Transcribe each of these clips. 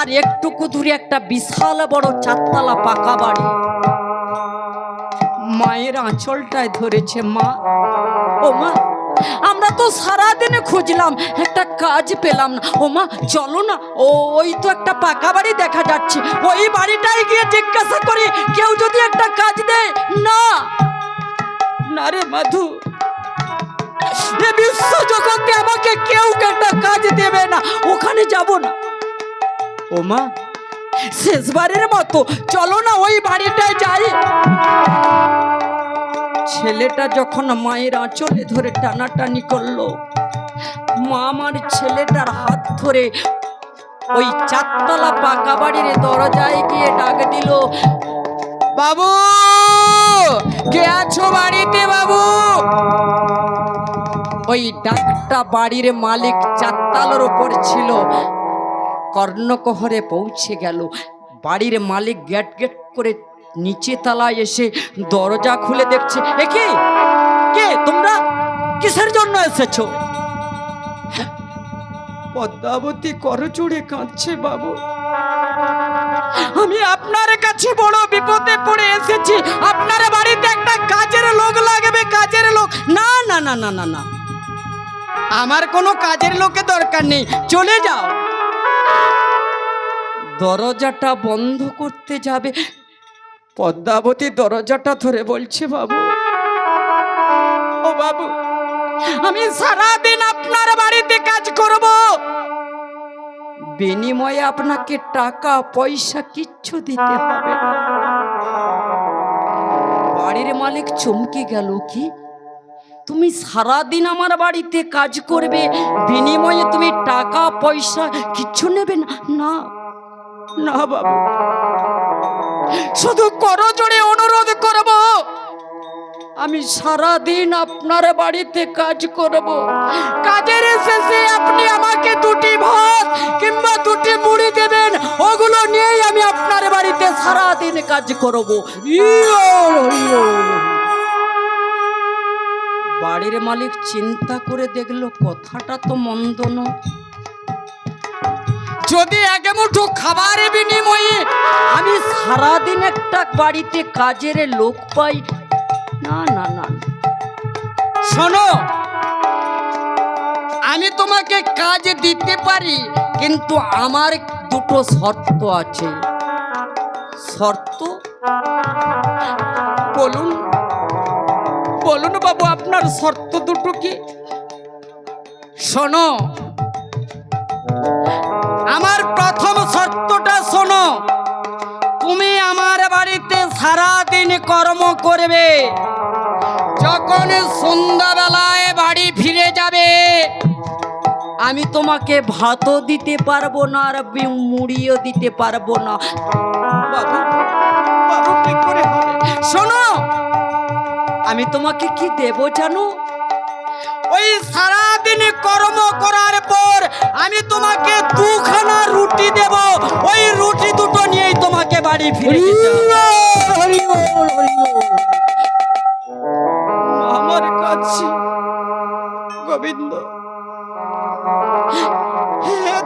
তার একটুকু দূরে একটা বিশাল বড় চারতলা পাকা বাড়ি। মায়ের আঁচলটায় ধরেছে। মা, ও মা, আমরা তো সারাদিনে খুঁজলাম, একটা কাজ পেলাম না। ও মা, চলো না, ওই তো একটা পাকা বাড়ি দেখা যাচ্ছে, ওই বাড়িটায় গিয়ে জিজ্ঞাসা করি কেউ যদি একটা কাজ দেয়। না না রে মাধু, এ বিশ্ব জগতে আমাকে কেউ একটা কাজ দেবে না, ওখানে যাব না। ও মা, শেষবারের মতো চলো না ওই বাড়িটায় যাই। ছেলেটা যখন মায়ের আঁচলে ধরে টানাটানি করলো, মা আমার ছেলেটার হাত ধরে ওই চারতলা পাকা বাড়ির দরজায় গিয়ে ডাক দিল, বাবু, কে আছো বাড়িতে বাবু? ওই ডাকটা বাড়ির মালিক চারতলার উপর ছিল, কর্ণকহরে পৌঁছে গেল। বাড়ির মালিক গেট গেট করে নিচে তলায় এসে দরজা খুলে দেখছে, এ কে, কে তোমরা, কিসের জন্য এসেছো? পদ্মাবতী করজোড়ে কাঁদছে, বাবু, আমি আপনার কাছে বড় বিপদে পড়ে এসেছি, আপনার বাড়িতে একটা কাজের লোক লাগবে। কাজের লোক? না না না না না না, আমার কোনো কাজের লোকের দরকার নেই, চলে যাও। দরজাটা বন্ধ করতে যাবে, পদ্মাবতী দরজাটা ধরে বলছে, বাবু, ও বাবু, আমি সারাদিন আপনার বাড়িতে কাজ করব, বিনিময়ে আপনাকে টাকা পয়সা কিচ্ছু দিতে হবে না। বাড়ির মালিক চমকে গেল, কি, তুমি সারাদিন আমার বাড়িতে কাজ করবে, বিনিময়ে তুমি টাকা পয়সা কিচ্ছু নেবে না? না না বাবু, শুধু করজোড়ে অনুরোধ করব, আমি সারাদিন আপনার বাড়িতে কাজ করব, কাজের শেষে আপনি আমাকে দুটি ভাত কিংবা দুটি মুড়ি দেবেন, ওগুলো নিয়েই আমি আপনার বাড়িতে সারাদিন কাজ করব। বাড়ির মালিক চিন্তা করে দেখলো, কথাটা তো মন্দ নয়, যদি এক মুঠো খাবারের বিনিময়ে আমি সারাদিন একটা বাড়িতে কাজের লোক পাই। না না না, শোনো, আমি তোমাকে কাজ দিতে পারি, কিন্তু আমার দুটো শর্ত আছে। শর্ত? বলুন বলুন বাবু, আপনার শর্ত দুটো কি? শোনো, আমার প্রথম শর্তটা শোনো, তুমি আমার বাড়িতে সারাদিন কর্ম করবে, যখন সন্ধ্যাবেলায় বাড়ি ফিরে যাবে, আমি তোমাকে ভাতও দিতে পারবো না আর মুড়িও দিতে পারবো না। বাবু, বাবু, কি করে হবে? শোনো, আমি তোমাকে কি দেব জানো? ওই সারাদিন কর্ম করার পর আমি তোমাকে দুখানা রুটি দেব, ওই রুটি দুটো নিয়েই তোমাকে বাড়ি ফিরে যেতে হবে। আমার কাছে গোবিন্দ,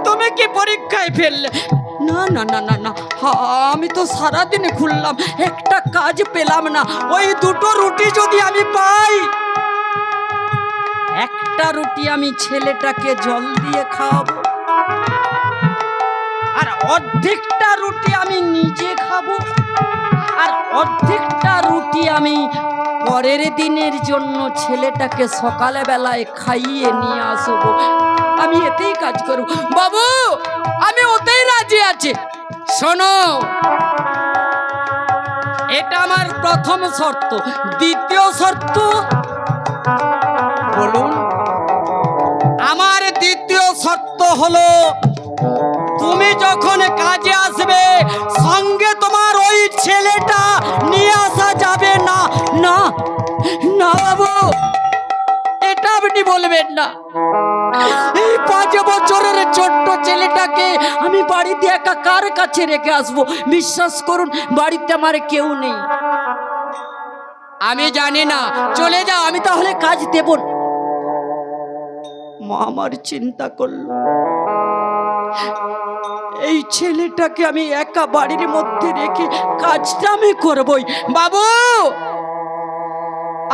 তুমি কি পরীক্ষায় ফেললে? না না না না না, আমি তো সারাদিনে ঘুরলাম, একটা কাজ পেলাম না, ওই দুটো রুটি যদি আমি পাই, একটা রুটি আমি ছেলেটাকে জল দিয়ে খাওয়াবো, আর অর্ধেকটা রুটি আমি নিজে খাবো, আর অর্ধেকটা রুটি আমি পরের দিনের জন্য ছেলেটাকে সকালে বেলায় খাইয়ে নিয়ে আসবো। আমি এতেই কাজ করব। বাবু, আমি ওতেই রাজি আছি। শোনো, এটা আমার প্রথম শর্ত। দ্বিতীয় শর্ত? বলুন। আমার দ্বিতীয় শর্ত হলো, তুমি যখন কাজে আসবে, সঙ্গে তোমার ওই ছেলেটা নিয়ে আসা যাবে না। না না বাবু, এটা আপনি বলবেন না। এই 5 বছরের ছোট্ট ছেলেটাকে আমি বাড়িতে একা কার কাছে রেখে আসবো? বিশ্বাস করুন, বাড়িতে আমার কেউ নেই। আমি জানি না, চলে যাও, আমি তাহলে কাজ দেব না। মা আমার চিন্তা করলো, এই ছেলেটাকে আমি একা বাড়ির মধ্যে রেখে কাজটা আমি করবই। বাবু,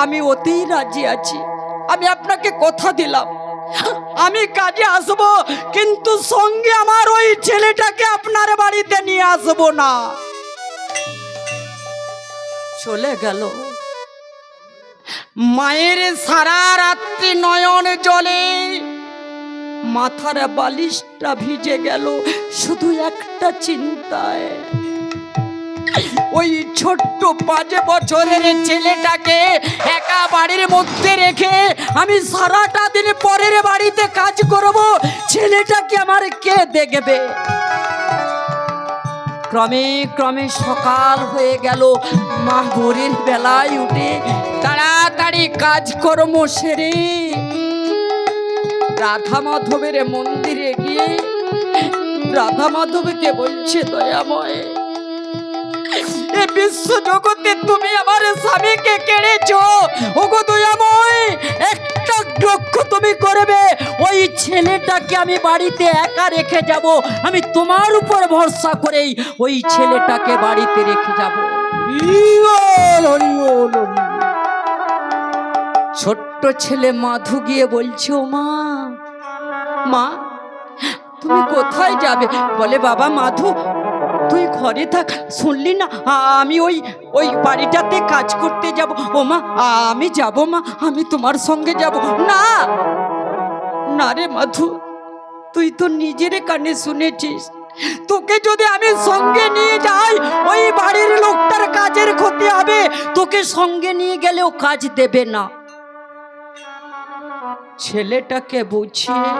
আমি ওতেই রাজি আছি। আমি আপনাকে কথা দিলাম, আমি কাজে আসবো, কিন্তু সঙ্গে আমার ওই ছেলেটাকে আপনার বাড়িতে নিয়ে আসবো না। চলে গেল। মায়ের সারা রাত্রি নয়ন জলে, মাথার বালিশটা ভিজে গেল শুধু একটা চিন্তায়, ওই ছোট্ট 5 বছরের ছেলেটাকে একা বাড়ির মধ্যে রেখে আমি সারাটা দিন পরের বাড়িতে কাজ করব, ছেলেটাকে আমার কে দেখবে? ক্রমে ক্রমে সকাল হয়ে গেল। মা ভোরের বেলায় উঠে তাড়াতাড়ি কাজকর্ম সেরে রাধা মাধবের মন্দিরে গিয়ে রাধা মাধবকে বলছে, দয়াময়, এই বিশ্ব জগতে তুমি আমার স্বামীকে কেড়েছো, ওগো দয়াময়, একটা লক্ষ্য তুমি করবে, ওই ছেলেটাকে আমি বাড়িতে একা রেখে যাব, আমি তোমার উপর ভরসা করেই ওই ছেলেটাকে বাড়িতে রেখে যাব। ছোট্ট ছেলে মাধু গিয়ে বলছে, ও মা, মা তুমি কোথায় যাবে? বলে, বাবা মাধু, তুই ঘরে থাক, শুনলি না আমি ওই বাড়িটাতে কাজ করতে যাব। ও মা, আমি যাব মা, আমি তোমার সঙ্গে যাব। না না রে মাধু, তুই তো নিজের কানে শুনেছিস, তোকে যদি আমি সঙ্গে নিয়ে যাই ওই বাড়ির লোকটার কাজের ক্ষতি হবে, তোকে সঙ্গে নিয়ে গেলেও কাজ দেবে না। ছেলেটাকে বুঝিয়ে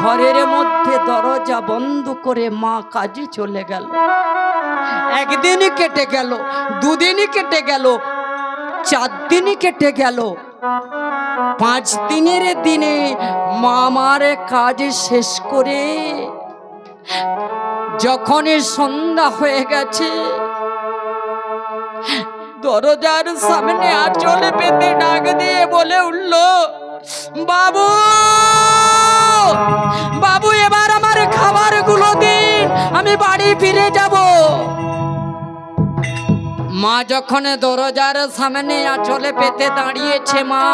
ঘরের মধ্যে দরজা বন্ধ করে মা কাজে চলে গেল। একদিন কেটে গেল, দুদিন কেটে গেল, 4 দিন কেটে গেল, 5 দিনের দিনে মা আমার কাজ শেষ করে যখন সন্ধ্যা হয়ে গেছে, দরজার সামনে আঁচলে পেতে ডাক দিয়ে বলে উঠল, বাবু, বাবু, এবার আমার খাবারগুলো দিন, আমি বাড়ি ফিরে যাব। মা যখন দরজার সামনে আঁচলে পেতে দাঁড়িয়েছে, মা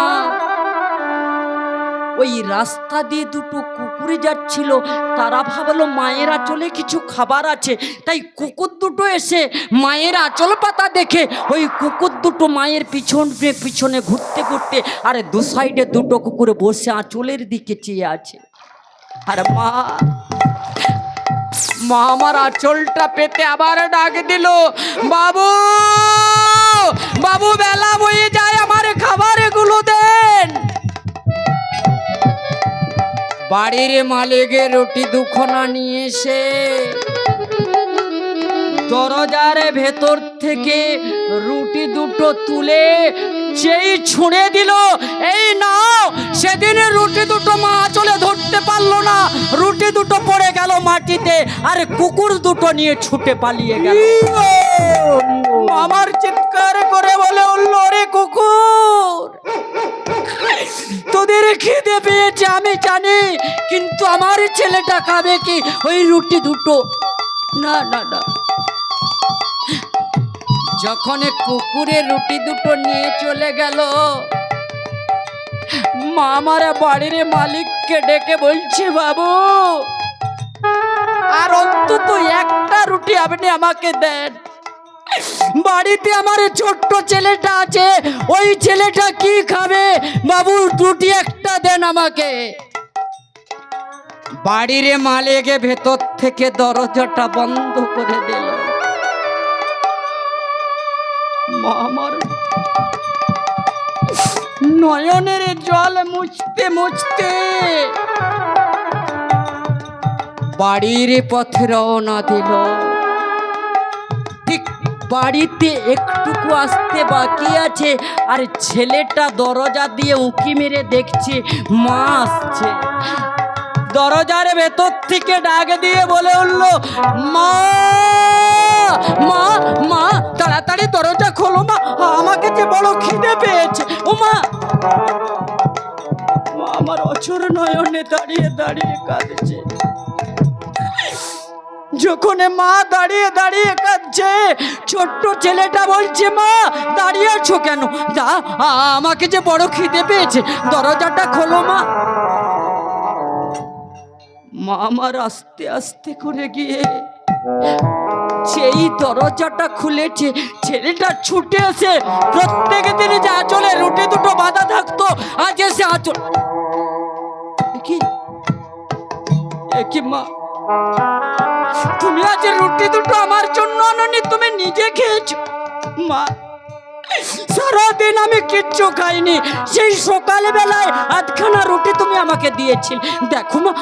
ওই রাস্তা দিয়ে 2টো কুকুর যাচ্ছিল, তারা ভাবলো মায়ের আঁচলে কিছু খাবার আছে, তাই কুকুর 2টো এসে মায়ের আঁচল পাতা দেখে ওই কুকুর 2টো মায়ের পিছনে ঘুরতে ঘুরতে, আর 2 সাইডে 2টো কুকুর বসে আঁচলের দিকে চেয়ে আছে। আর মা আমার আঁচলটা পেতে আবার ডাক দিল, বাবু, বাবু, বেলা বয়ে যায়, আমার খাবারগুলো দেন। বাড়ির মালিকের রুটি 2খানা নিয়ে এসে দরজার ভেতর থেকে রুটি 2টো তুলে যেই ছুঁড়ে দিল, এই নাও। সেদিন রুটি 2টো মা চলে ধরতে পারলো না, রুটি 2টো পড়ে গেল মাটিতে, আর কুকুর 2টো নিয়ে ছুটে পালিয়ে গেল। আমার চিৎকার করে বলে উঠল, রে কুকুর, তোদের খিদে পেয়েছে আমি জানি, কিন্তু আমার ছেলেটা খাবে কি ওই রুটি 2টো? না না না। যখন কুকুরের রুটি 2টো নিয়ে চলে গেল, মা আমার বাড়ির মালিককে ডেকে বলছে, বাবু, আর অন্তত একটা রুটি আপনি আমাকে দেন, বাড়িতে আমার ছোট্ট ছেলেটা আছে, ওই ছেলেটা কি খাবে? বাবু, রুটি একটা দেন আমাকে। বাড়ির মালিক ভেতর থেকে দরজাটা বন্ধ করে দিল। মা আমার নয়নের জল মুছতে মুছতে বাড়ির পথে রওনা দিল। ঠিক বাড়িতে একটুকু আসতে বাকি আছে, আর ছেলেটা দরজা দিয়ে উঁকি মেরে দেখছে মা আসছে। দরজার ভেতর থেকে ডাক দিয়ে বলে উঠল, মা, মা, মা, তাড়াতাড়ি দরজা খোলো মা, আমাকে যে বড় খিদে পেয়েছে। ও মা, আমার অচর নয়নে দাঁড়িয়ে দাঁড়িয়ে কাঁদছে। যখন মা দাঁড়িয়ে দাঁড়িয়ে কাঁদছে, ছোট্ট ছেলেটা বলছে, মা দাঁড়িয়ে আছো কেন? যা, আমাকে যে বড় খিদে পেয়েছে, দরজাটা খোলো মা। মা আমার আস্তে আস্তে করে গিয়ে সেই দরজাটা খুলেছে, ছেলেটা ছুটে এসে প্রত্যেক দিন যে আঁচলে রুটি দুটো বাঁধা থাকতো, আজ এসে আঁচল। কি মা, তুমি আজ রুটি দুটো আমার জন্য আনোনি, তুমি নিজে খেয়েছো? মা, সারাদিন আমি কিচ্ছু খাইনি, সেই সকাল বেলায় আধখানা রুটি তুমি আমাকে দিয়েছিলে। দেখো মা,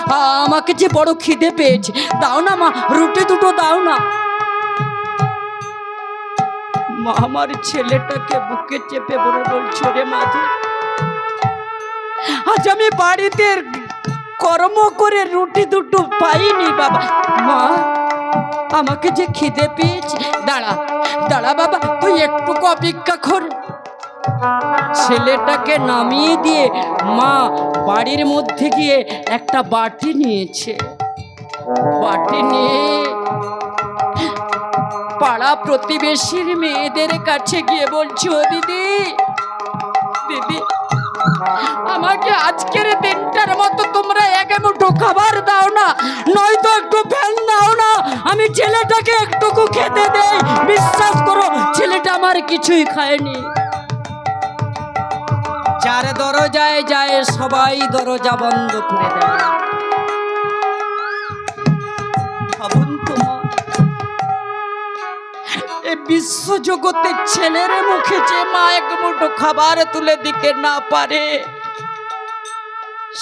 আমাকে যে বড় খিদে পেয়েছে, দাও না মা, রুটি দুটো দাও না। মা আমার ছেলেটাকে বুকে চেপে বলে বলছো, রে মাধু, আজ আমি বাড়িতে কর্ম করে রুটি দুটো পাইনি বাবা। মা, আমাকে যে খিদে পেয়েছে, দাঁড়া দাঁড়া বাবা, তুই একটুকু অপেক্ষা কর। ছেলেটাকে নামিয়ে দিয়ে মা বাড়ির মধ্যে গিয়ে একটা বাটি নিয়েছে। বাটি নিয়ে পাড়া প্রতিবেশীর মেয়েদের কাছে গিয়ে বলছি, ও দিদি, দিদি, আমাকে আজকের দিনটার মতো তোমরা এক মুঠো খাবার দাও না, নয়তো একটু ফ্যান দাও না, আমি ছেলেটাকে একটুকু খেতে দেই। বিশ্বাস করো, ছেলেটা আমার কিছুই খায়নি। যার দরজায় যায় সবাই দরজা বন্ধ করে দেয়। ভাবুন তো মা, এই বিশ্বজগতের ছেলের মুখে যে মা এক মুঠো খাবার তুলে দিতে না পারে,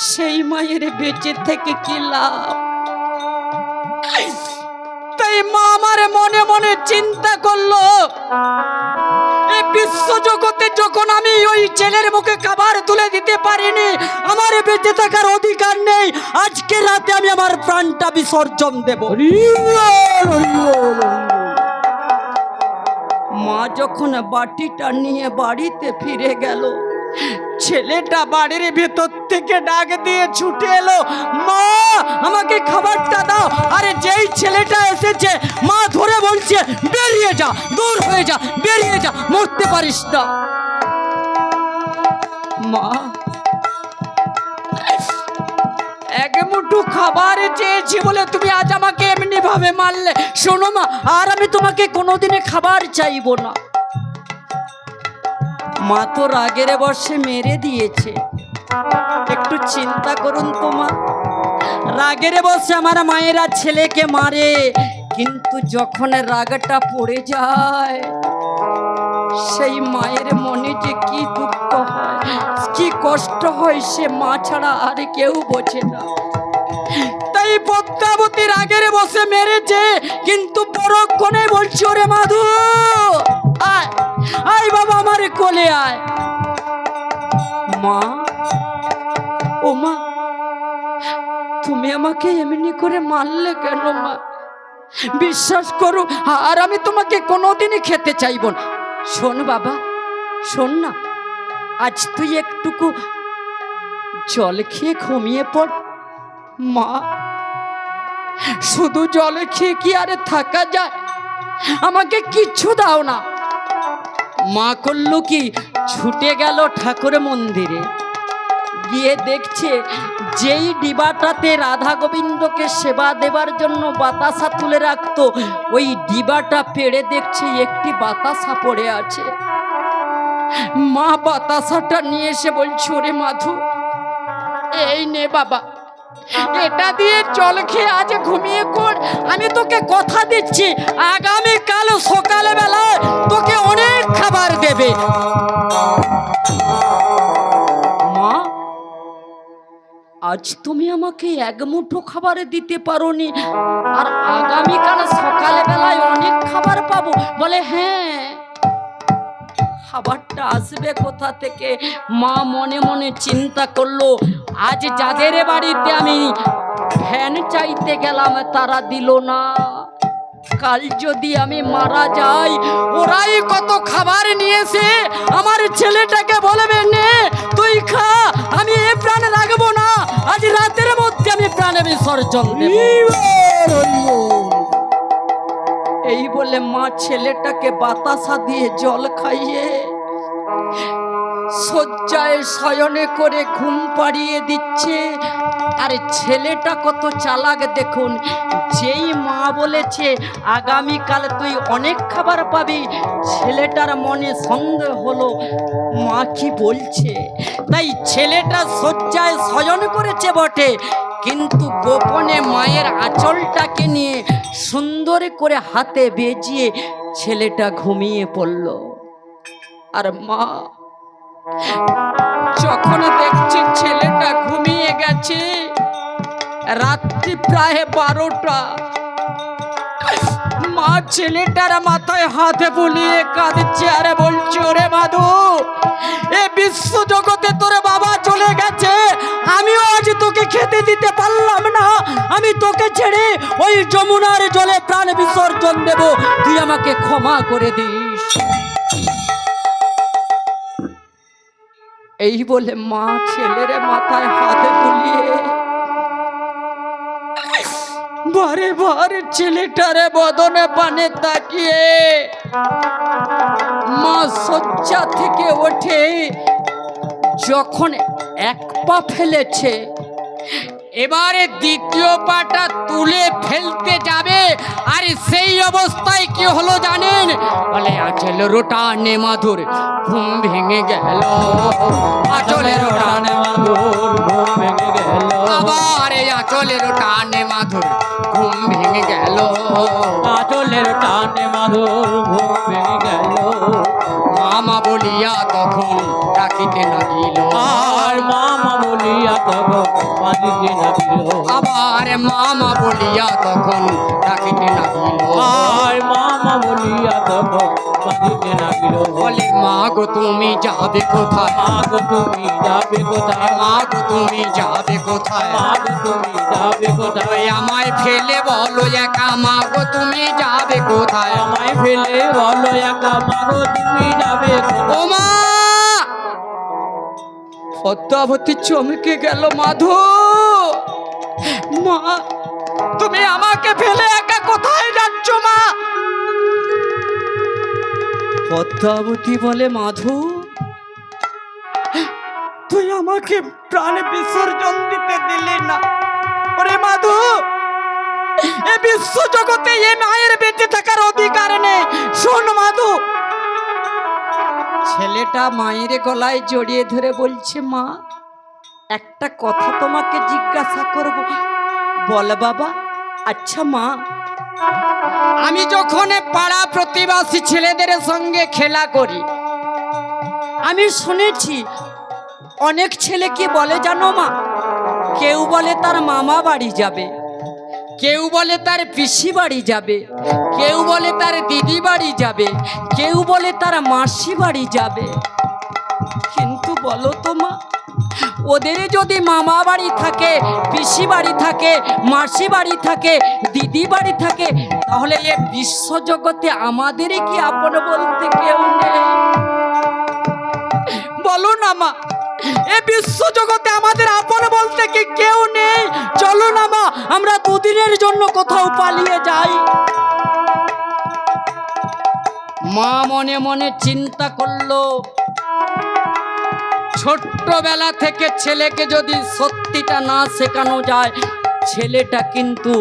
সেই মায়ের বেঁচে থেকে কি লাভ? তাই মা আমার মনে মনে চিন্তা করলো, এই বিশ্বজগতে যখন আমি ওই ছেলের মুখে খাবার তুলে দিতে পারিনি, আমার বেঁচে থাকার অধিকার নেই। আজকে রাতে আমি আমার প্রাণটা বিসর্জন দেব। মা যখন বাটিটা নিয়ে বাড়িতে ফিরে গেল, ছেলেটা বাড়ির ভেতর থেকে ডাক দিয়ে ছুটে এলো, মা আমাকে খাবারটা দাও। আরে যেই ছেলেটা এসেছে, মা ধরে বলছে, বেরিয়ে যা, দূর হয়ে যা, বেরিয়ে যা, মরতে পারিস না। মা এক মুঠো খাবার চেয়েছি বলে তুমি আজ আমাকে এমনি ভাবে মারলে। শোনো মা, আর আমি তোমাকে কোনোদিনে খাবার চাইবো না। মা তো রাগের বশে মেরে দিয়েছে। একটু চিন্তা করুন তো মা, রাগের বশে আমার মায়েরা ছেলেকে মারে, কিন্তু যখন রাগটা পড়ে যায়, সেই মায়ের মনে যে কি দুঃখ হয়, কি কষ্ট হয়, সে মা ছাড়া আর কেউ বোঝে না। তাই পদ্মাবতী রাগের বশে মেরেছে, কিন্তু পরক্ষণে বলছে, ওরে মাধু, আয় আয় বাবা, আমার কোলে আয়। মা, ও মা, তুমি আমাকে এমনি করে মারলে কেন মা? বিশ্বাস করো, আর আমি তোমাকে কোনোদিনই খেতে চাইব না। শোন বাবা, শোন না, আজ তুই একটুকু জল খেয়ে ঘুমিয়ে পড়। মা, শুধু জল খেয়ে কি আরে থাকা যায়? আমাকে কিচ্ছু দাও না। মা করলো কি, ছুটে গেল ঠাকুর মন্দিরে, গিয়ে দেখছে যেই ডিবাটাতে রাধা গোবিন্দকে সেবা দেবার জন্য বাতাসা তুলে রাখতো, ওই ডিবাটা পেড়ে দেখছে একটি বাতাসা পড়ে আছে। মা বাতাসাটা নিয়ে এসে বলছে, ওরে মাধু, এই নে বাবা, এটা দিয়ে জল খেয়ে আজ ঘুমিয়ে পড়। আমি তোকে কথা দিচ্ছি, আগামীকাল সকালে বেলায় তোকে অনেক খাবার দেবে। মা, আজ তুমি আমাকে এক মুঠো খাবার দিতে পারোনি, আর আগামীকাল সকালে বেলায় অনেক খাবার পাবো? বলে হ্যাঁ। খাবারটা আসবে কোথা থেকে? মা মনে মনে চিন্তা করলো, আজ যাদের বাড়িতে আমি ফ্যান চাইতে গেলাম তারা দিল না, কাল যদি আমি মারা যাই, ওরাই কত খাবার নিয়েছে, আমার ছেলেটাকে বলবে, নে তুই খা, আমি এ প্রাণ রাখবো না, আজ রাতের মধ্যে আমি প্রাণে বিসর্জন দেব। এই বলে মা ছেলেটাকে বাতাসা দিয়ে জল খাইয়ে শয্যায় শয়নে করে ঘুম পাড়িয়ে দিচ্ছে। আর ছেলেটা কত চালাক দেখুন, যেই মা বলেছে আগামীকাল তুই অনেক খাবার পাবি, ছেলেটার মনে সন্দেহ হলো মা কি বলছে। তাই ছেলেটা শয্যায় শয়ন করেছে বটে, কিন্তু গোপনে মায়ের আঁচলটাকে নিয়ে সুন্দর করে হাতে বেজিয়ে ছেলেটা ঘুমিয়ে পড়ল। আর মা যখন দেখছে ছেলেটা ঘুমিয়ে গেছে, রাত্রি প্রায় 12টা, মা ছেলেটার মাথায় হাত বুলিয়ে কাঁদছে আর বলছে, ওরে মাধু, এ বিশ্ব জগতে তোর বাবা চলে গেছে, আমিও আজ তোকে খেতে দিতে পারলাম না, আমি তোকে ছেড়ে ওই যমুনার জলে প্রাণ বিসর্জন দেব, তুই আমাকে ক্ষমা করে দিস। এই বলে মা ছেলের মাথায় হাত বুলিয়ে বারে বারে ছেলেটারে বদনে পানে তাকিয়ে মা শয্যা থেকে ওঠে। যখন এক পা ফেলেছে, এবারে দ্বিতীয় পাটা তুলে ফেলতে যাবে, আর সেই অবস্থায় কি হলো জানেন? বলে আঁচলের টানে মাধুর ঘুম ভেঙে গেল, আঁচলের টানে মাধুর ঘুম ভেঙে গেল, আবার আঁচলের টানে মাধুর ঘুম ভেঙে গেল, আঁচলের টানে মাধুর ঘুম ভেঙে গেল। মামা বলিয়া তখন ডাকিতে লাগিল, আর মামা বলিয়া তখন কাঁদিতে লাগিল, আবার মামা বলিয়া তখন ডাকিতে লাগিল, আর মামা বলিয়া তখন কাঁদিতে লাগিল। বলে মা গো তুমি যাবে কোথায়, মা গো তুমি যাবে কোথায়, মা গো তুমি যাবে কোথায়, মা গো তুমি যাবে কোথায়, আমায় ফেলে বলো একা, মা গো তুমি যাবে কোথায়, আমায় ফেলে বলো একা, মা গো তুমি যাবে কোথায়। ও মা! পদ্মাবতী চমকে গেল। মাধু, মা তুমি আমাকে ফেলে একা কোথায় যাচ্ছ মা? পদ্মাবতী বলে, মাধু তুই আমাকে প্রাণ বিসর্জন দিতে দিলি না। ওরে মাধু, এ বিশ্ব জগতে এ মায়ের বেঁচে থাকার অধিকার নেই। শোন মাধু। ছেলেটা মায়ের গলায় জড়িয়ে ধরে বলছে, মা একটা কথা তোমাকে জিজ্ঞাসা করব। বল বাবা। আচ্ছা মা, আমি যখন পাড়া প্রতিবেশী ছেলেদের সঙ্গে খেলা করি, আমি শুনেছি অনেক ছেলে কি বলে জানো মা? কেউ বলে তার মামা বাড়ি যাবে, কেউ বলে তার পিসি বাড়ি যাবে, কেউ বলে তার দিদি বাড়ি যাবে, কেউ বলে তার মাসি বাড়ি যাবে। কিন্তু বলো তো মা, ওদের যদি মামা বাড়ি থাকে, পিসি বাড়ি থাকে, মাসি বাড়ি থাকে, দিদি বাড়ি থাকে, তাহলে এ বিশ্বজগতে আমাদের কি আপন বলতে কেউ নেই? বলো না মা, এ বিশ্ব জগতে আমাদের আপন বলতে কি কেউ নেই? চলো না মা, আমরা দুদিনের জন্য কোথাও পালিয়ে যাই। মা মনে মনে চিন্তা করলো, ছোট্টবেলা থেকে ছেলেকে যদি সত্যিটা না শেখানো যায়, ছেলেটা কিন্তু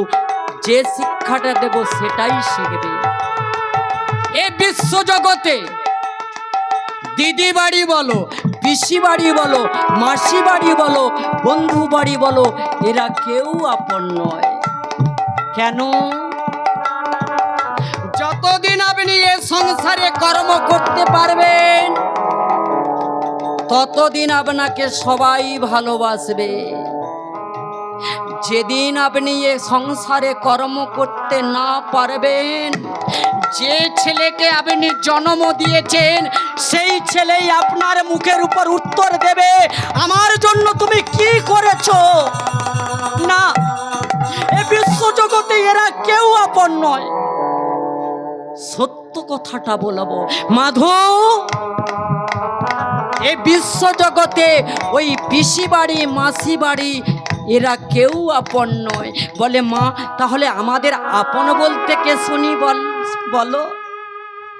যে শিক্ষাটা দেব সেটাই শিখবে। এ বিশ্ব জগতে দিদি বাড়ি বলো, পিসি বাড়ি বলো, মাসি বাড়ি বলো, বন্ধু বাড়ি বলো, এরা কেউ আপন নয়। কেন? যতদিন আপনি এ সংসারে কর্ম করতে পারবেন, ততদিন আপনাকে সবাই ভালোবাসবে। যেদিন আপনি এ সংসারে কর্ম করতে না পারবেন, যে ছেলেকে আপনি জন্ম দিয়েছেন, সেই ছেলেই আপনার মুখের উপর উত্তর দেবে, আমার জন্য তুমি কি করেছো। না, এ বিশ্ব জগতে এরা কেউ আপন নয়। সত্য কথাটা বলবো মাধু, এ বিশ্ব জগতে ওই পিসি বাড়ি, মাসি বাড়ি, এরা কেউ আপন নয়। বলে মা তাহলে আমাদের আপন বলতে কে শুনি বলো।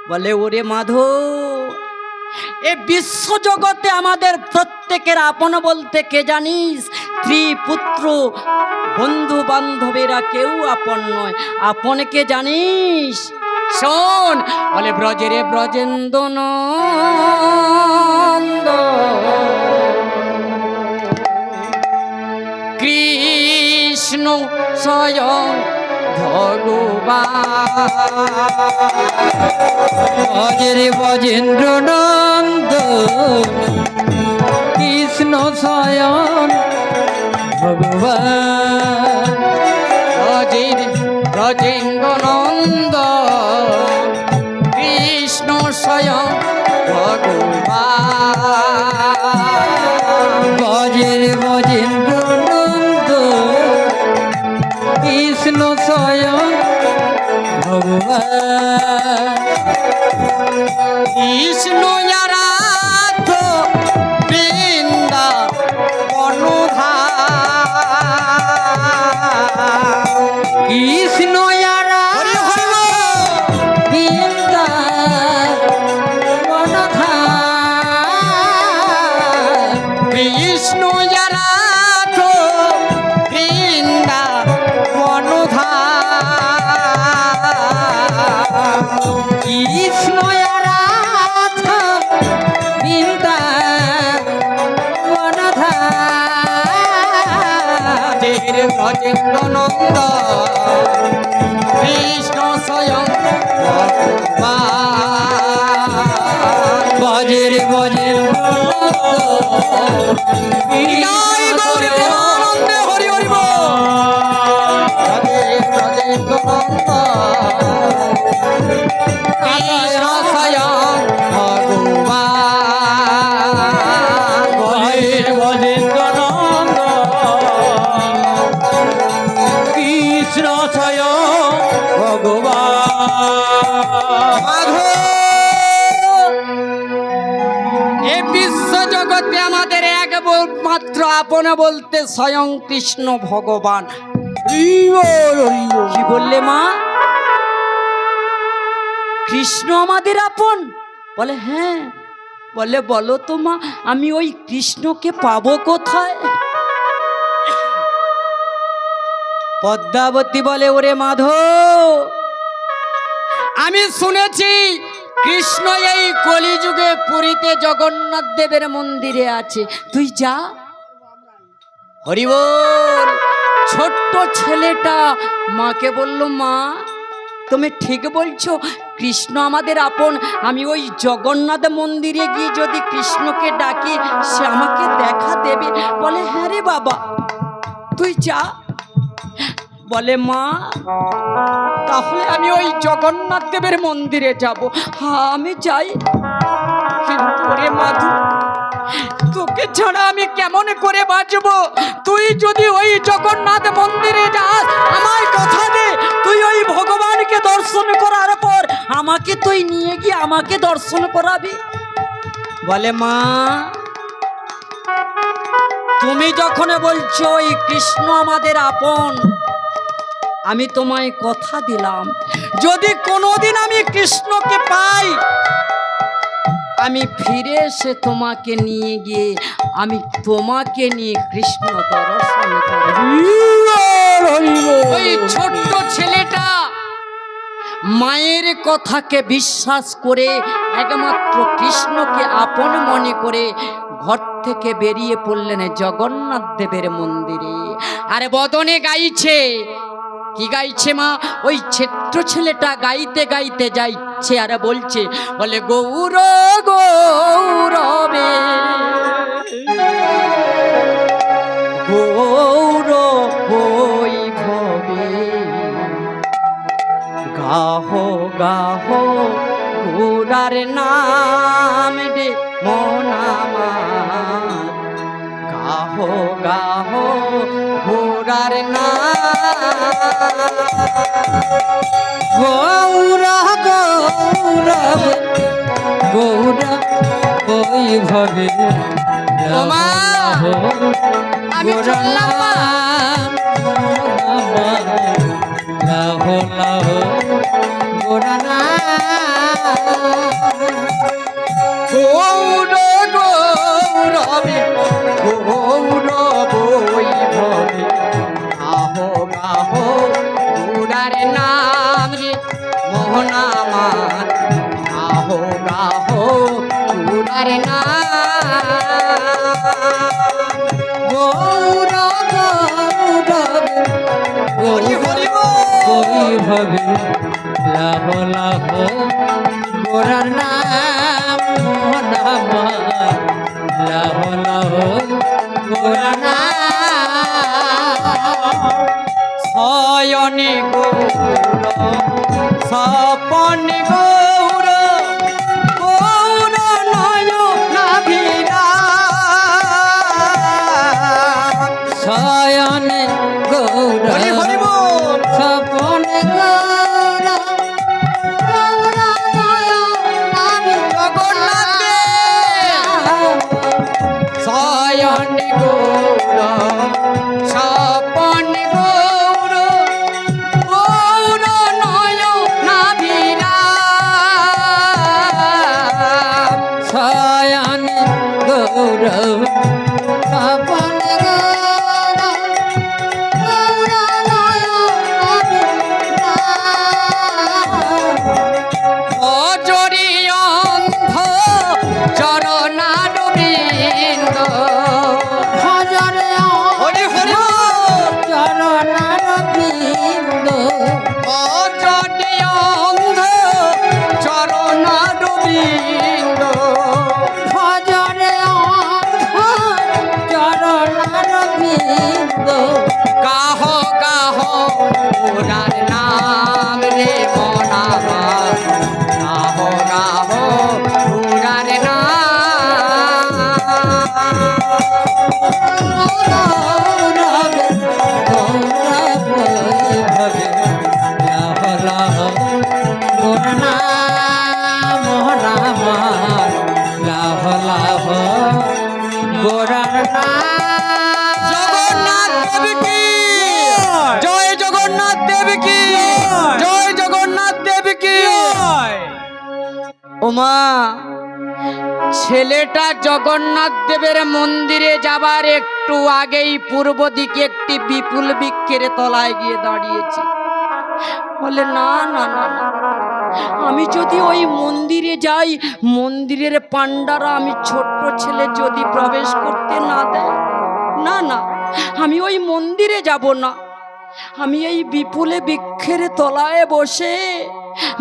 বলে ওরে মাধব, এ বিশ্বজগতে আমাদের প্রত্যেকের আপন বলতে কে জানিস? স্ত্রী পুত্র বন্ধু বান্ধবেরা কেউ আপন নয়। আপন কে জানিস? শোন, বলে ব্রজেরে ব্রজেন্দ্র নন্দ কৃষ্ণ স্বয়ং ভগবান। ব্রজেরে ব্রজেন্দ্র নন্দ কৃষ্ণ স্বয়ং ভগবান। ব্রজের ব্রজেন্দ্র নন্দ কৃষ্ণ স্বয়ং ভগবান। ব্রজেরে ব্রজেন্দ্র নন্দ কৃষ্ণ স্বয়ং ভগবান। কৃষ্ণ আরাধ্য বৃন্দা বনধাম। কৃষ্ণ কৃষ্ণ আরাধ্য বৃন্দা বনধাম। কৃষ্ণ রাধা বৃন্দাবনধাম। ব্রজেন্দ্র নন্দ কৃষ্ণ স্বয়ং ভগবান। বজের বজের আনন্দে হরি হরি বল। ব্রজেন্দ্র নন্দ কৃষ্ণ স্বয়ং ভগবান। বজের বজেন্দ্র নন্দ কৃষ্ণ স্বয়ং ভগবান। এ বিশ্ব জগতে আমাদের একমাত্র আপন বলতে স্বয়ং কৃষ্ণ ভগবান। কি বললে মা? কৃষ্ণ আমাদের আপন? বলে হ্যাঁ। বলে বলো তো মা, আমি ওই কৃষ্ণকে পাবো কোথায়? পদ্মাবতী বলে ওরে মাধব, আমি শুনেছি কৃষ্ণ এই কলিযুগে পুরীতে জগন্নাথ দেবের মন্দিরে আছে, তুই যা। হরি বল। ছোট্ট ছেলেটা মাকে বলল মা তুমি ঠিক বলছো, কৃষ্ণ আমাদের আপন। আমি ওই জগন্নাথ মন্দিরে গিয়ে যদি কৃষ্ণকে ডাকি সে আমাকে দেখা দেবে। বলে হ্যাঁ রে বাবা তুই যা। বলে মা তাহলে আমি ওই জগন্নাথ দেবের মন্দিরে যাব। হ্যাঁ আমি যাই, কিন্তু রে মাধু তোকে ছাড়া আমি কেমন করে বাঁচবো? তুই যদি ওই জগন্নাথ মন্দিরে যাস আমার কথা দে, তুই ওই ভগবানকে দর্শন করার পর আমাকে তুই নিয়ে গিয়ে আমাকে দর্শন করাবি। বলে মা তুমি যখন বলছো ওই কৃষ্ণ আমাদের আপন, আমি তোমায় কথা দিলাম যদি কোনোদিন আমি কৃষ্ণকে পাই আমি ফিরে এসে তোমাকে নিয়ে গিয়ে আমি তোমাকে নিয়ে কৃষ্ণ দর্শন করব। ওই ছোট্ট ছেলেটা মায়ের কথাকে বিশ্বাস করে একমাত্র কৃষ্ণকে আপন মনে করে ঘর থেকে বেরিয়ে পড়লেন জগন্নাথ দেবের মন্দিরে। আর বদনে গাইছে, কি গাইছে মা? ওই ছোট্ট ছেলেটা গাইতে গাইতে যাইছে আর বলছে, বলে গৌর গৌরবে গৌর বৈভবে গাহো গাহো গৌরার নাম রে মন আমার। গাহো গাহো গৌরার নাম। গৌরা গৌরব গৌরা বৈভবে ওমা, আমি চললাম মা। লাহ লাহ গোরানা গৌর গৌরবে গৌরব বৈভবে গাহো গাহো গৌরার নাম রে মোহনামান গাহো গাহো গৌরার নাম গৌর গৌরবে হরি হরি বৈভবে লাহ লাহ গোরার নাম নাম লাহ লাহ গোরার নাম শয়নে গৌর সপনে গৌর গৌর নয়নাভিরা শয়নে গৌর হরি হরি বল সপনে গৌর জগন্নাথ শয়নে গৌর সপনে গৌর গৌর নয়নাভিরা শয়নে গৌর সপনে অজরি অন্ধ চরণারবিন্দ ভজরে হরি হরি চরণার বিন্দ অজরি অন্ধ চরণারবিন্দ ভজরে চরণার বিন্দ কাহ কাহ ওরার নাম রে মনামা কাহ কাহ ওরার জগন্নাথ দেব কি জয় জগন্নাথ দেব কি জয় জগন্নাথ দেব কি ওমা ছেলেটা জগন্নাথ দেবের মন্দিরে যাবার একটু আগেই পূর্ব দিকে একটি বিপুল বৃক্ষের তলায় গিয়ে দাঁড়িয়েছে বলে না না না না, আমি যদি ওই মন্দিরে যাই মন্দিরের পান্ডারা আমি ছোট্ট ছেলে যদি প্রবেশ করতে না দেয় না না আমি ওই মন্দিরে যাব না আমি এই বিপুলে বৃক্ষের তলায় বসে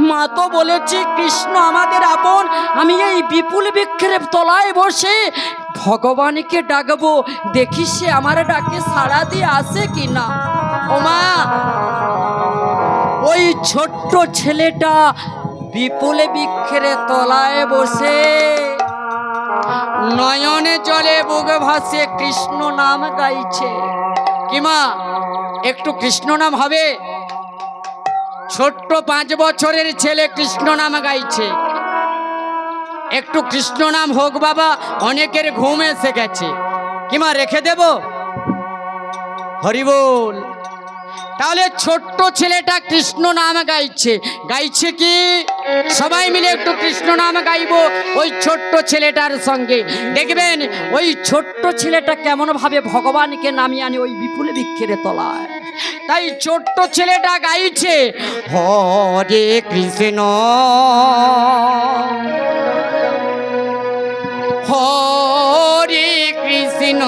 মা তো বলেছি কৃষ্ণ আমাদের আপন আমি এই বিপুল বৃক্ষের তলায় বসে ভগবানকে ডাকবো দেখি সে আমার ডাকে সাড়া দিয়ে আসে কি না ও মা ওই ছোট্ট ছেলেটা বিপুল বৃক্ষের তলায় বসে নয়নে জলে বুক ভাসে কৃষ্ণ নাম গাইছে কি মা একটু কৃষ্ণ নাম হবে ছোট্ট 5 বছরের ছেলে কৃষ্ণ নাম গাইছে একটু কৃষ্ণ নাম হোক বাবা অনেকের ঘুম এসে গেছে কি মা রেখে দেব হরি বল তাহলে ছোট্ট ছেলেটা কৃষ্ণ নাম গাইছে গাইছে কি সবাই মিলে একটু কৃষ্ণ নাম গাইবো ওই ছোট্ট ছেলেটার সঙ্গে দেখবেন ওই ছোট্ট ছেলেটা কেমন ভাবে ভগবানকে নামিয়ে আনে ওই বিপুল বৃক্ষের তলায় তাই ছোট্ট ছেলেটা গাইছে হরে কৃষ্ণ হরে কৃষ্ণ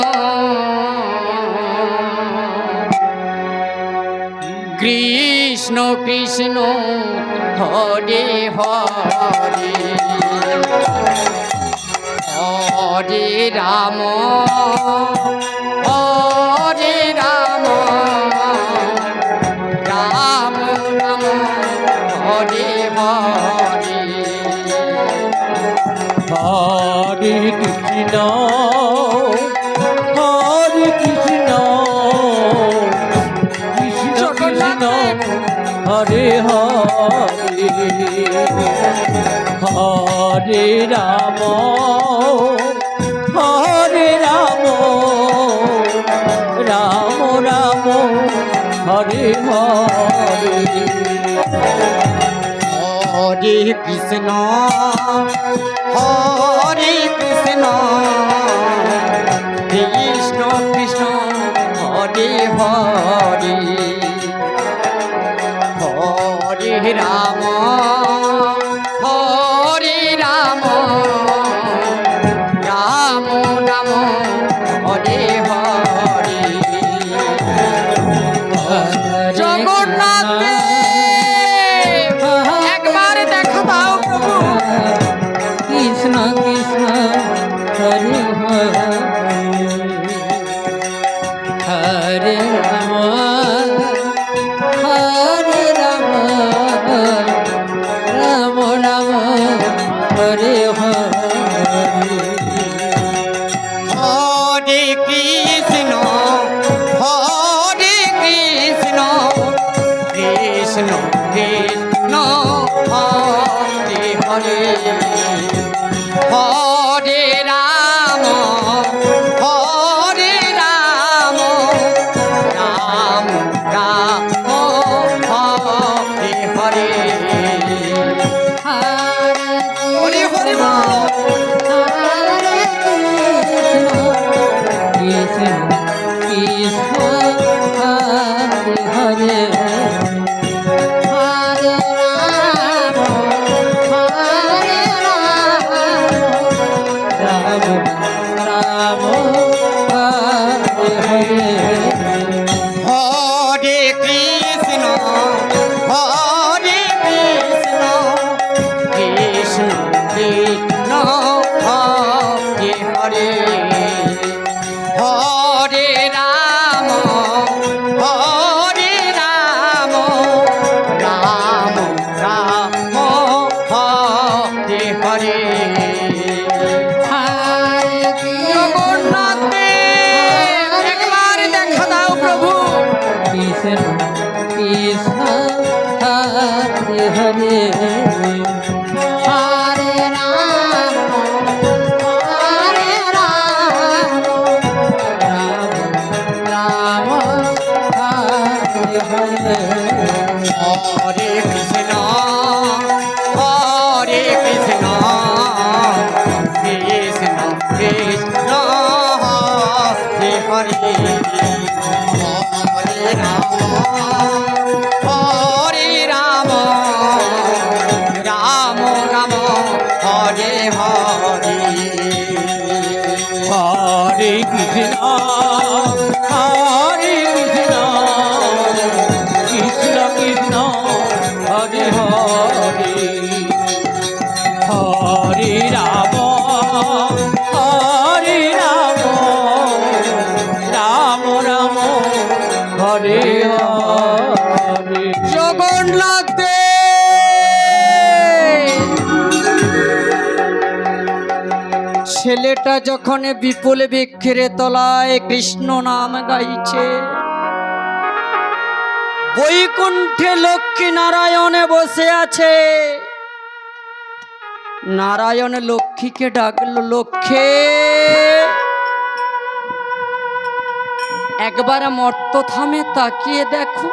কৃষ্ণ কৃষ্ণ হরে হরে হরে রাম হরে রাম রাম রাম হরে হরে হরে কৃষ্ণ হরে কৃষ্ণ কৃষ্ণ কৃষ্ণ হরে হরে হরে রাম হরে রাম হরে কৃষ্ণ হরে কৃষ্ণ কৃষ্ণ কৃষ্ণ হরে হরে হরে রাম হরে রাম রাম রাম হরে হরে জগন্নাথ একবার দেখা দাও প্রভু। কৃষ্ণ কৃষ্ণ হরে হরে রাম হরে রাম রাম রাম হরে হরে হরে কৃষ্ণ হরে কৃষ্ণ কৃষ্ণ কৃষ্ণ হরে হরে হরে রাম হরে রাম রাম রাম হরে হরে হরে হরে কৃষ্ণ কৃষ্ণ হরে হরে রাম রাম হরে হরে হরে কৃষ্ণ হরে কৃষ্ণ কৃষ্ণ কৃষ্ণ হরে হরে হরে রাম হরে রাম রাম রাম হরে হরে জগন্নাথ দেব, একবার দেখা দাও প্রভু। কৃষ্ণ কৃষ্ণ হরে হরে হরে রাম হরে রাম রাম রাম হরে হরে হরে কৃষ্ণ হরে কৃষ্ণ কৃষ্ণ কৃষ্ণ হরে হরে হরে রাম হরে রাম রাম রাম হরে হরে হরে কৃষ্ণ হরে কৃষ্ণ কৃষ্ণ কৃষ্ণ হরে হরে হরে রাম হরে রাম রাম রাম হরে হরে জগন্নাথ দেব, ছেলেটা যখন বিপুল বৃক্ষের তলায় কৃষ্ণ নাম গাইছে, বৈকুণ্ঠে লক্ষ্মী নারায়ণে বসে আছে। নারায়ণ লক্ষ্মীকে ডাকলো, লক্ষ্মী একবার মর্ত থামে তাকিয়ে দেখো,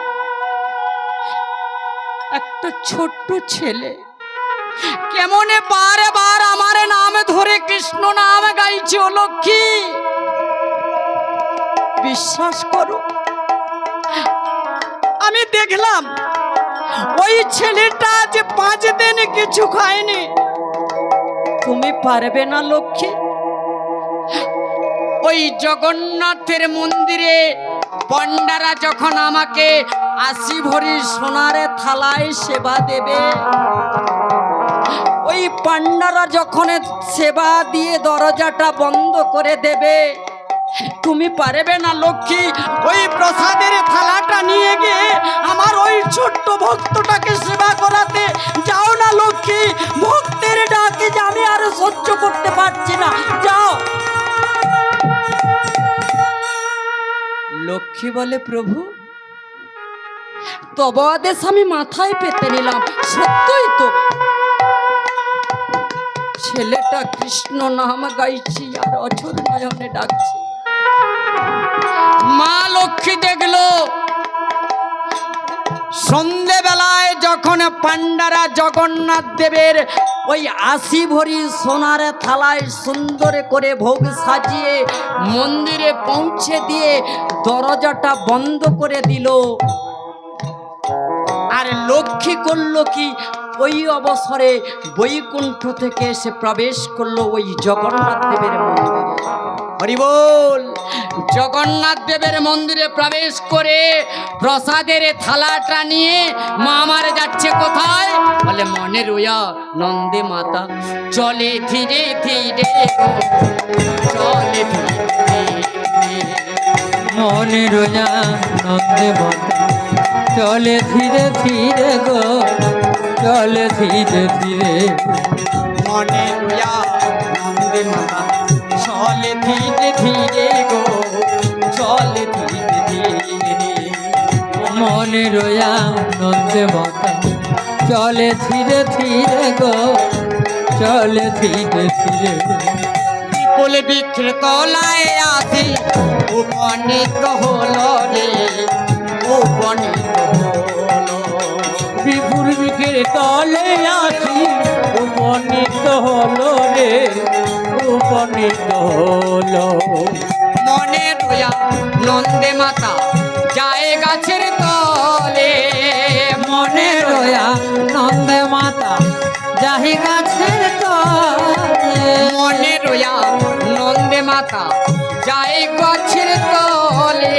একটা ছোট্ট ছেলে কেমনে বারবার আমার নাম ধরে কৃষ্ণ নাম গাইছে। ও লক্ষ্মী, বিশ্বাস করো আমি দেখলাম ওই ছেলেটা যে 5 দিন কিছু খায়নি। তুমি পারবে না লক্ষ্মী? ওই জগন্নাথের মন্দিরে পণ্ডারা যখন আমাকে 80 ভরি সোনার থালায় সেবা দেবে, ওই পাণ্ডারা যখন সেবা দিয়ে দরজাটা বন্ধ করে দেবে, তুমি পারবে না লক্ষ্মী ওই প্রসাদের থালাটা নিয়ে গিয়ে আমার ওই ছোট্ট ভক্তটাকে সেবা করাতে? যাও না লক্ষ্মী, ভক্তের ডাকে যে আমি আর সহ্য করতে পারছি না, যাও। লক্ষ্মী বলে, প্রভু তব আদেশ আমি মাথায় পেতে নিলাম। সত্যই তো, ছেলেটা কৃষ্ণ নাম গাইছি আর অঝোর নয়নে ডাকছি। মা লক্ষ্মী দেখলো সন্ধেবেলায় যখন পাণ্ডারা জগন্নাথ দেবের ওই 80 ভরি সোনার থালায় সুন্দর করে ভোগ সাজিয়ে মন্দিরে পৌঁছে দিয়ে দরজাটা বন্ধ করে দিল, আর লক্ষ্মী করলো কি ওই অবসরে বৈকুণ্ঠ থেকে এসে প্রবেশ করলো ওই জগন্নাথ দেবের মন্দিরে। হরি বল। জগন্নাথ দেবের মন্দিরে প্রবেশ করে প্রসাদের থালাটা নিয়ে মা আমার যাচ্ছে কোথায়, বলে মনে রোয়া নন্দে মাতা চলে ধীরে ধীরে গো, চলে ধীরে ধীরে। মনে রোয়া নন্দে মাতা চলে ধীরে ধীরে গো, চলে ধীরে ধীরে। মনে রোয়া নন্দে মাতা চলে ধীরে ধীরে গো, চলে ধীরে ধীরে। মনে রোয়া নন্দে মাতা চলে ধীরে ধীরে গো, চলে ধীরে ধীরে। বিপুল বৃক্ষের তলায় আসি উপনীত হলো রে, উপনীত হলো। বিপুল বৃক্ষের তলে আসি উপনীত হলো রে, উপনীত হলো। মনে রোয়া নন্দে মাতা যায় গাছের তলে, মনে রোয়া নন্দে মাতা যাহি গাছের তলে। মনে রোয়া নন্দে মাতা যায় গাছের তলে।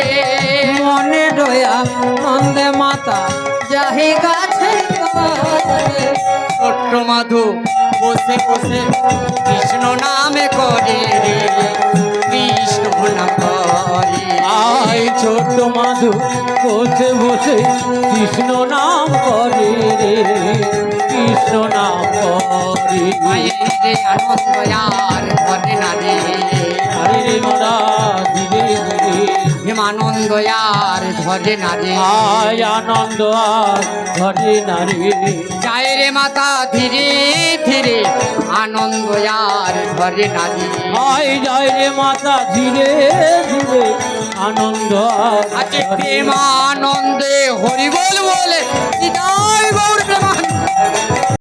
মনে রোয়া নন্দে মাতা যাহি গাছের তলে। ছোট্ট মাধু বসে বসে কৃষ্ণ নামে করে রে, কৃষ্ণ নাম করে। আই ছোট মাধু বসে বসে কৃষ্ণ নাম করে রে, কৃষ্ণ নাম করে। আয়ে রে আনন্দ আর ঘরে না রে, আরে রে মোরা ধীরে ধীরে। হেমানন্দ আর ঘরে না রে। আয় আনন্দ আর ঘরে নারী। যায় রে মাতা ধীরে ধীরে, আনন্দ আর ঘরে না রে। আয় জয় রে মাতা ধীরে ধীরে, আনন্দ আর আছে ঘরে। প্রেমানন্দে হরি বল বলে দিদা